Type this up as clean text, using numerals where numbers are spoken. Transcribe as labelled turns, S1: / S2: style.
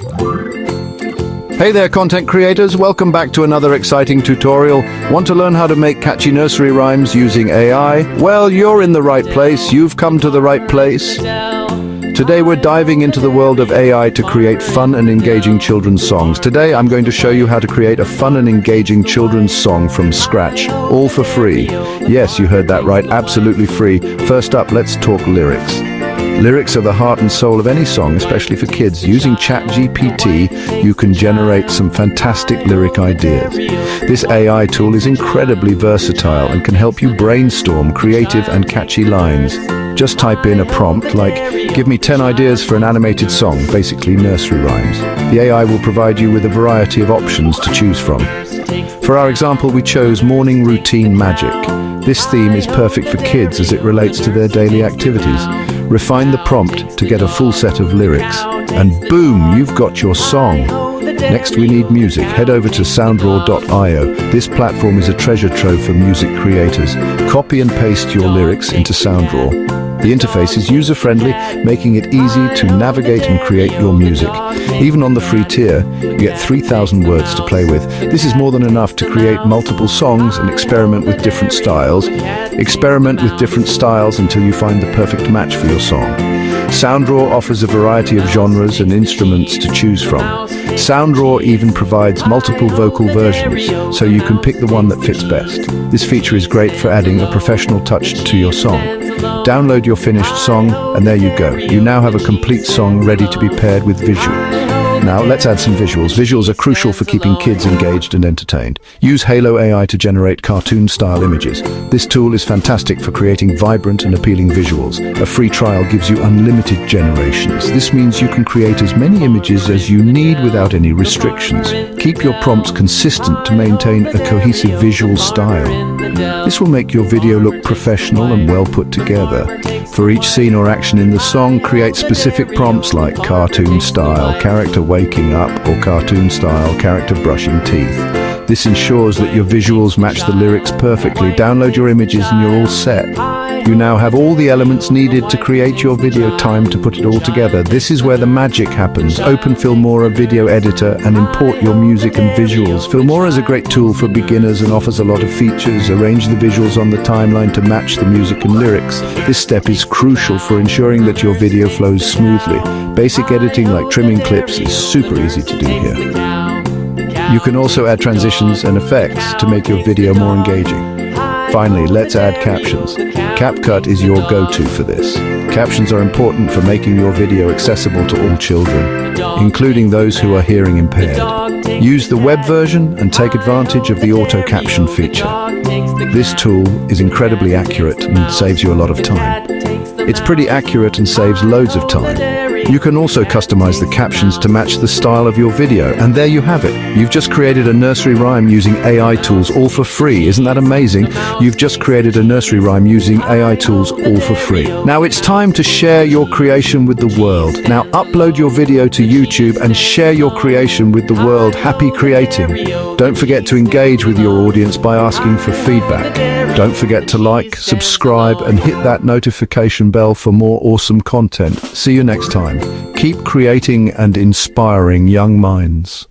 S1: Hey there, content creators. Welcome back to another exciting tutorial. Want to learn how to make catchy nursery rhymes using AI? Well, you're in the right place. You've come to the right place. Today we're diving into the world of AI to create fun and engaging children's songs. Today I'm going to show you how to create a fun and engaging children's song from scratch, all for free. Yes, you heard that right, absolutely free. First up, let's talk lyrics. Lyrics are the heart and soul of any song, especially for kids. Using ChatGPT, you can generate some fantastic lyric ideas. This AI tool is incredibly versatile and can help you brainstorm creative and catchy lines. Just type in a prompt like, "Give me 10 ideas for an animated song," basically nursery rhymes. The AI will provide you with a variety of options to choose from. For our example, we chose Morning Routine Magic. This theme is perfect for kids as it relates to their daily activities. Refine the prompt to get a full set of lyrics, and boom, you've got your song. Next, we need music. Head over to soundraw.io. This platform is a treasure trove for music creators. Copy and paste your lyrics into SoundRaw. The interface is user-friendly, making it easy to navigate and create your music. Even on the free tier, you get 3,000 words to play with. This is more than enough to create multiple songs and experiment with different styles. Experiment with different styles until you find the perfect match for your song. SoundRaw offers a variety of genres and instruments to choose from. SoundRaw even provides multiple vocal versions, so you can pick the one that fits best. This feature is great for adding a professional touch to your song. Download your finished song, and there you go. You now have a complete song ready to be paired with visuals. Now, let's add some visuals. Visuals are crucial for keeping kids engaged and entertained. Use Halo AI to generate cartoon-style images. This tool is fantastic for creating vibrant and appealing visuals. A free trial gives you unlimited generations. This means you can create as many images as you need without any restrictions. Keep your prompts consistent to maintain a cohesive visual style. This will make your video look professional and well put together. For each scene or action in the song, create specific prompts like cartoon style, character waking up, or cartoon style, character brushing teeth. This ensures that your visuals match the lyrics perfectly. Download your images and you're all set. You now have all the elements needed to create your video. Time to put it all together. This is where the magic happens. Open Filmora Video Editor and import your music and visuals. Filmora is a great tool for beginners and offers a lot of features. Arrange the visuals on the timeline to match the music and lyrics. This step is crucial for ensuring that your video flows smoothly. Basic editing like trimming clips is super easy to do here. You can also add transitions and effects to make your video more engaging. Finally, let's add captions. CapCut is your go-to for this. Captions are important for making your video accessible to all children, including those who are hearing impaired. Use the web version and take advantage of the auto caption feature. This tool is incredibly accurate and saves you a lot of time. It's pretty accurate and saves loads of time. You can also customize the captions to match the style of your video, and there you have it. You've just created a nursery rhyme using AI tools all for free. Isn't that amazing? You've just created a nursery rhyme using AI tools all for free. Now it's time to share your creation with the world. Now upload your video to YouTube and share your creation with the world. Happy creating. Don't forget to engage with your audience by asking for feedback. Don't forget to like, subscribe, and hit that notification bell for more awesome content. See you next time. Keep creating and inspiring young minds.